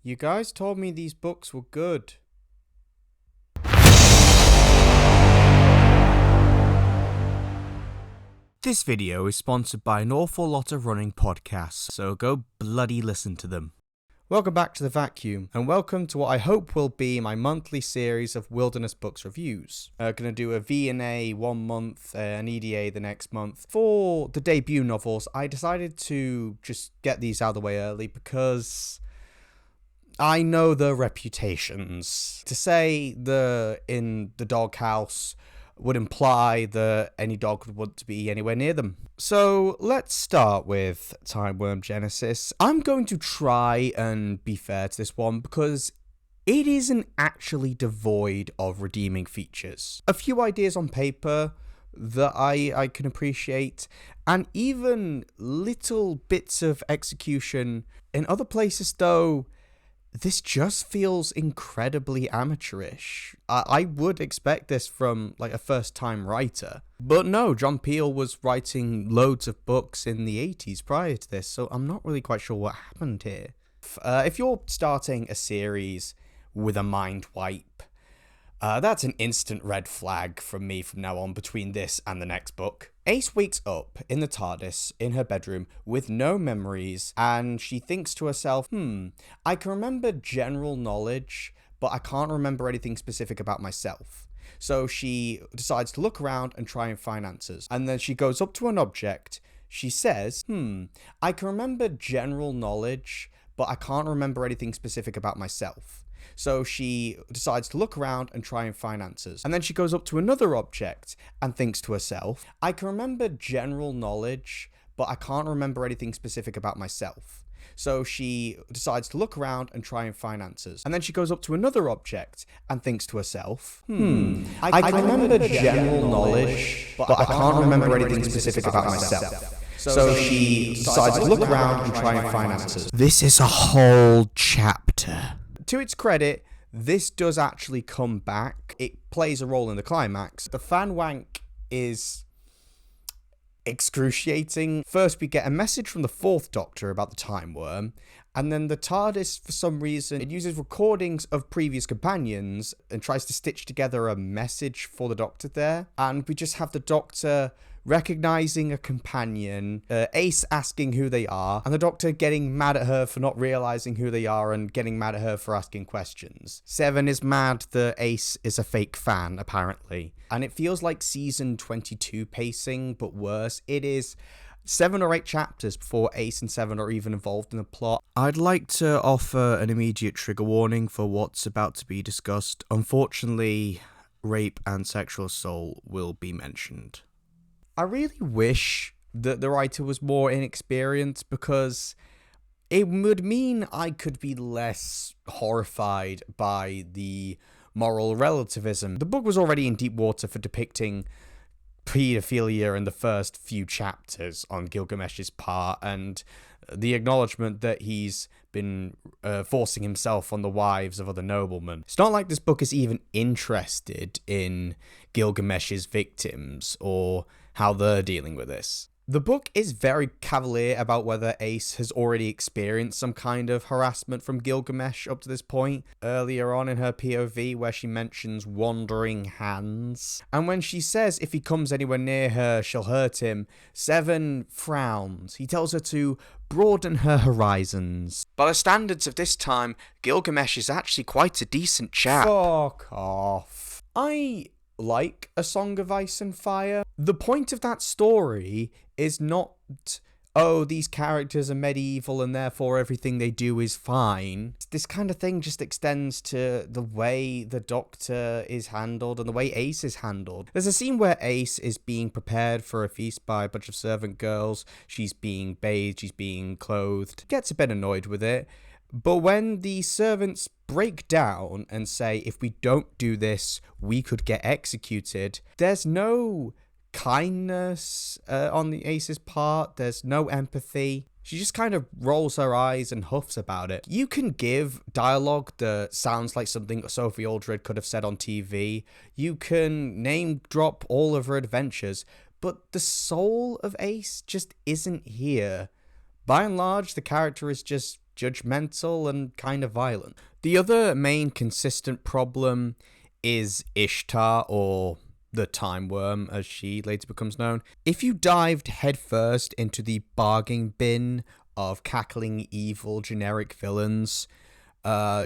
You guys told me these books were good. This video is sponsored by an awful lot of running podcasts, so go bloody listen to them. Welcome back to The Vacuum, and welcome to what I hope will be my monthly series of Wilderness Books reviews. Going to do a VNA 1 month, an EDA the next month. For the debut novels, I decided to just get these out of the way early because I know the reputations. To say in the doghouse would imply that any dog would want to be anywhere near them. So let's start with Time Worm Genesis. I'm going to try and be fair to this one because it isn't actually devoid of redeeming features. A few ideas on paper that I can appreciate, and even little bits of execution. In other places though, this just feels incredibly amateurish. I would expect this from like a first-time writer. But no, John Peel was writing loads of books in the 80s prior to this, so I'm not really quite sure what happened here. If you're starting a series with a mind wipe, that's an instant red flag from me from now on between this and the next book. Ace wakes up in the TARDIS in her bedroom with no memories, and she thinks to herself, I can remember general knowledge, but I can't remember anything specific about myself. So she decides to look around and try and find answers. And then she goes up to an object. She says, I can remember general knowledge, but I can't remember anything specific about myself. So she decides to look around and try and find answers. And then she goes up to another object and thinks to herself, I can remember general knowledge, but I can't remember anything specific about myself. So she decides to look around and try and find answers. And then she goes up to another object and thinks to herself, I can remember general knowledge, but I can't remember anything specific about myself. So she decides to look around and try and find answers. This is a whole chapter. To its credit, this does actually come back. It plays a role in the climax. The fan wank is excruciating. First, we get a message from the Fourth Doctor about the Time Worm, and then the TARDIS, for some reason, it uses recordings of previous companions and tries to stitch together a message for the Doctor there. And we just have the Doctor recognizing a companion, Ace asking who they are, and the Doctor getting mad at her for not realizing who they are and getting mad at her for asking questions. Seven is mad that Ace is a fake fan, apparently. And it feels like season 22 pacing, but worse. It is 7 or 8 chapters before Ace and Seven are even involved in the plot. I'd like to offer an immediate trigger warning for what's about to be discussed. Unfortunately, rape and sexual assault will be mentioned. I really wish that the writer was more inexperienced because it would mean I could be less horrified by the moral relativism. The book was already in deep water for depicting paedophilia in the first few chapters on Gilgamesh's part, and the acknowledgement that he's been forcing himself on the wives of other noblemen. It's not like this book is even interested in Gilgamesh's victims or how they're dealing with this. The book is very cavalier about whether Ace has already experienced some kind of harassment from Gilgamesh up to this point. Earlier on in her POV, where she mentions wandering hands. And when she says if he comes anywhere near her, she'll hurt him, Seven frowns. He tells her to broaden her horizons. By the standards of this time, Gilgamesh is actually quite a decent chap. Fuck off. I like A Song of Ice and Fire. The point of that story is not, oh, these characters are medieval and therefore everything they do is fine. This kind of thing just extends to the way the Doctor is handled and the way Ace is handled. There's a scene where Ace is being prepared for a feast by a bunch of servant girls. She's being bathed, she's being clothed. Gets a bit annoyed with it. But when the servants break down and say, if we don't do this, we could get executed, there's no kindness on the Ace's part. There's no empathy. She just kind of rolls her eyes and huffs about it. You can give dialogue that sounds like something Sophie Aldred could have said on TV. You can name drop all of her adventures, but the soul of Ace just isn't here. By and large, the character is just judgmental and kind of violent. The other main consistent problem is Ishtar, or the Time Worm, as she later becomes known. If you dived headfirst into the bargain bin of cackling evil generic villains,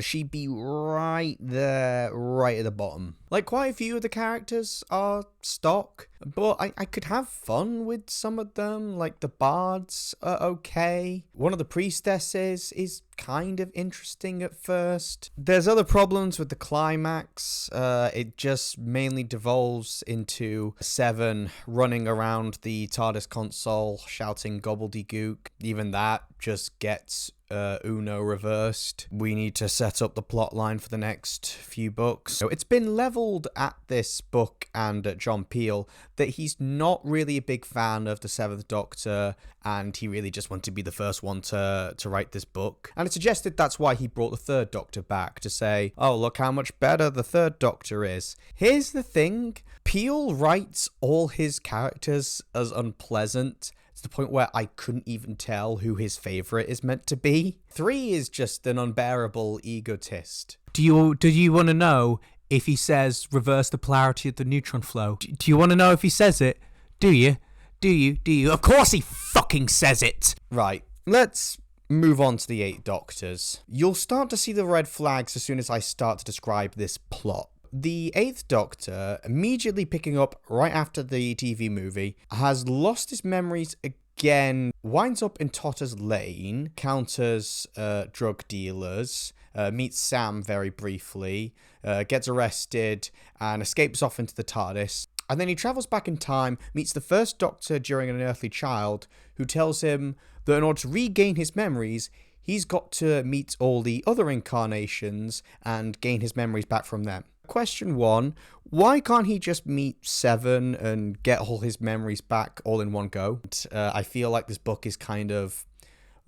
she'd be right there, right at the bottom. Like, quite a few of the characters are stock, but I could have fun with some of them. Like, the bards are okay. One of the priestesses is kind of interesting at first. There's other problems with the climax. It just mainly devolves into Seven running around the TARDIS console shouting gobbledygook. Even that just gets Uno reversed. We need to set up the plot line for the next few books. So it's been leveled at this book and at John Peel that he's not really a big fan of the Seventh Doctor, and he really just wanted to be the first one to write this book. And it's suggested that's why he brought the Third Doctor back, to say, oh, look how much better the Third Doctor is. Here's the thing, Peel writes all his characters as unpleasant, to the point where I couldn't even tell who his favourite is meant to be. 3 is just an unbearable egotist. Do you want to know if he says reverse the polarity of the neutron flow? Do you want to know if he says it? Do you? Do you? Of course he fucking says it! Right, let's move on to the 8 Doctors. You'll start to see the red flags as soon as I start to describe this plot. The 8th Doctor, immediately picking up right after the TV movie, has lost his memories again, winds up in Totter's Lane, counters drug dealers, meets Sam very briefly, gets arrested, and escapes off into the TARDIS. And then he travels back in time, meets the First Doctor during an Unearthly Child, who tells him that in order to regain his memories, he's got to meet all the other incarnations and gain his memories back from them. Question 1, why can't he just meet Seven and get all his memories back all in one go? I feel like this book is kind of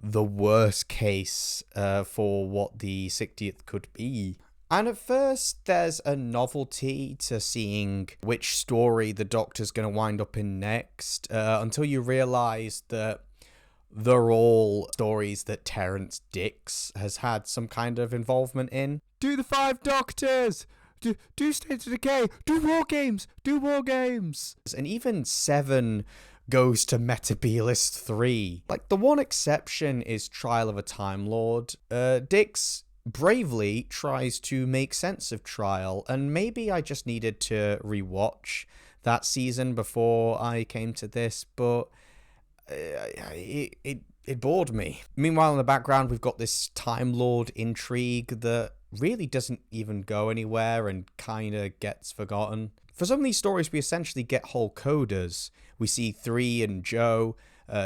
the worst case for what the 60th could be. And at first, there's a novelty to seeing which story the Doctor's going to wind up in next, until you realise that they're all stories that Terrance Dicks has had some kind of involvement in. Do the 5 Doctors! Do State of Decay! Do War Games! Do War Games! And even 7 goes to Metabolist 3. Like, the one exception is Trial of a Time Lord. Dix bravely tries to make sense of Trial, and maybe I just needed to rewatch that season before I came to this, but it bored me. Meanwhile, in the background, we've got this Time Lord intrigue that really doesn't even go anywhere and kind of gets forgotten. For some of these stories, we essentially get whole codas. We see 3 and Joe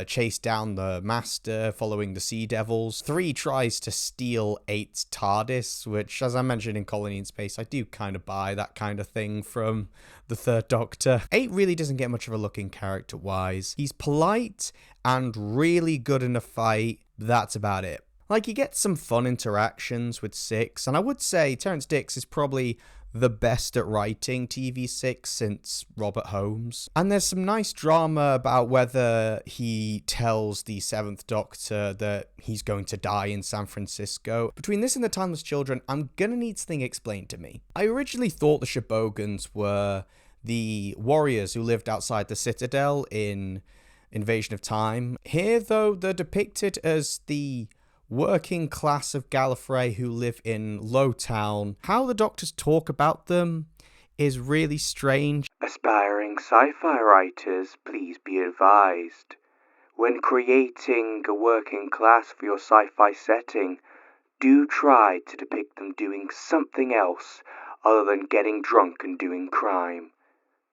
chase down the Master following the Sea Devils. 3 tries to steal 8's TARDIS, which, as I mentioned in Colony in Space, I do kind of buy that kind of thing from the Third Doctor. 8 really doesn't get much of a look in character-wise. He's polite and really good in a fight. That's about it. Like, you get some fun interactions with 6, and I would say Terrance Dicks is probably the best at writing TV6 since Robert Holmes. And there's some nice drama about whether he tells the 7th Doctor that he's going to die in San Francisco. Between this and The Timeless Children, I'm gonna need something explained to me. I originally thought the Shobogans were the warriors who lived outside the Citadel in Invasion of Time. Here, though, they're depicted as the working class of Gallifrey who live in Lowtown. How the Doctors talk about them is really strange. Aspiring sci-fi writers, please be advised. When creating a working class for your sci-fi setting, do try to depict them doing something else other than getting drunk and doing crime.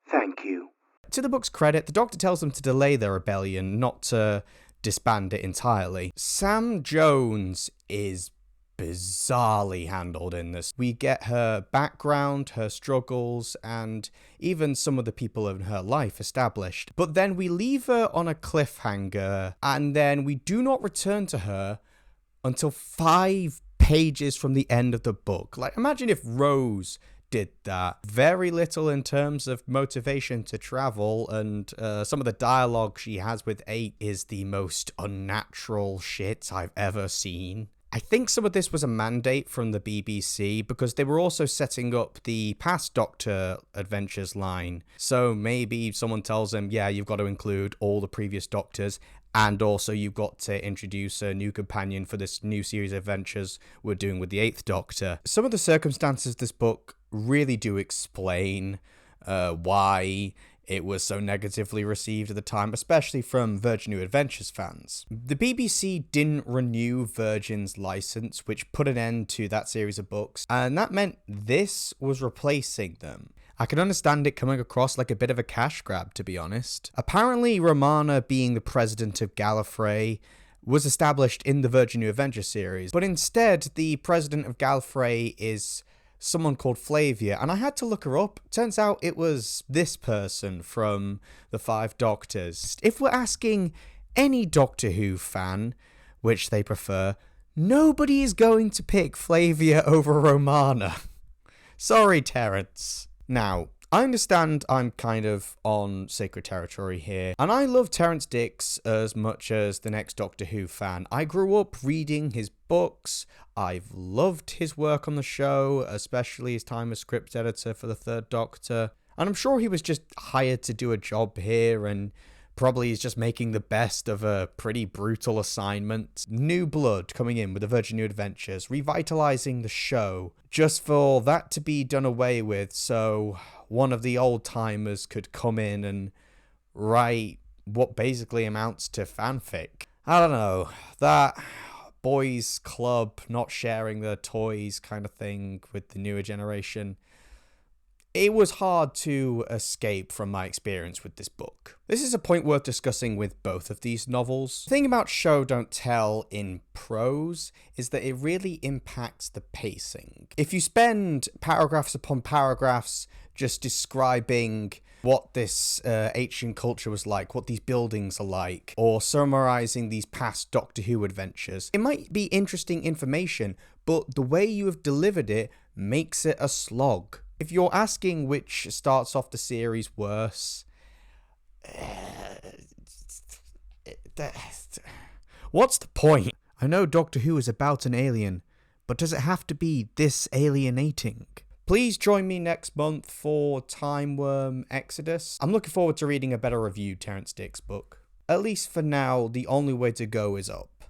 Thank you. To the book's credit, the Doctor tells them to delay their rebellion, not to disband it entirely. Sam Jones is bizarrely handled in this. We get her background, her struggles, and even some of the people in her life established. But then we leave her on a cliffhanger, and then we do not return to her until 5 pages from the end of the book. Like, imagine if Rose did that. Very little in terms of motivation to travel, and some of the dialogue she has with 8 is the most unnatural shit I've ever seen. I think some of this was a mandate from the BBC because they were also setting up the past Doctor Adventures line. So maybe someone tells them, yeah, you've got to include all the previous Doctors, and also you've got to introduce a new companion for this new series of adventures we're doing with the 8th Doctor. Some of the circumstances of this book really do explain why it was so negatively received at the time, especially from Virgin New Adventures fans. The BBC didn't renew Virgin's license, which put an end to that series of books, and that meant this was replacing them. I can understand it coming across like a bit of a cash grab, to be honest. Apparently, Romana being the president of Gallifrey was established in the Virgin New Adventures series, but instead, the president of Gallifrey is someone called Flavia, and I had to look her up. Turns out it was this person from the 5 Doctors. If we're asking any Doctor Who fan which they prefer, nobody is going to pick Flavia over Romana. Sorry, Terence. Now, I understand I'm kind of on sacred territory here, and I love Terence Dicks as much as the next Doctor Who fan. I grew up reading his books. I've loved his work on the show, especially his time as script editor for the 3rd Doctor. And I'm sure he was just hired to do a job here, and probably is just making the best of a pretty brutal assignment. New blood coming in with the Virgin New Adventures, revitalizing the show, just for that to be done away with, so one of the old timers could come in and write what basically amounts to fanfic. I don't know, that boys club not sharing their toys kind of thing with the newer generation. It was hard to escape from my experience with this book. This is a point worth discussing with both of these novels. The thing about Show Don't Tell in prose is that it really impacts the pacing. If you spend paragraphs upon paragraphs just describing what this ancient culture was like, what these buildings are like, or summarizing these past Doctor Who adventures, it might be interesting information, but the way you have delivered it makes it a slog. If you're asking which starts off the series worse, what's the point? I know Doctor Who is about an alien, but does it have to be this alienating? Please join me next month for Time Worm Exodus. I'm looking forward to reading a better reviewed Terence Dicks book. At least for now, the only way to go is up.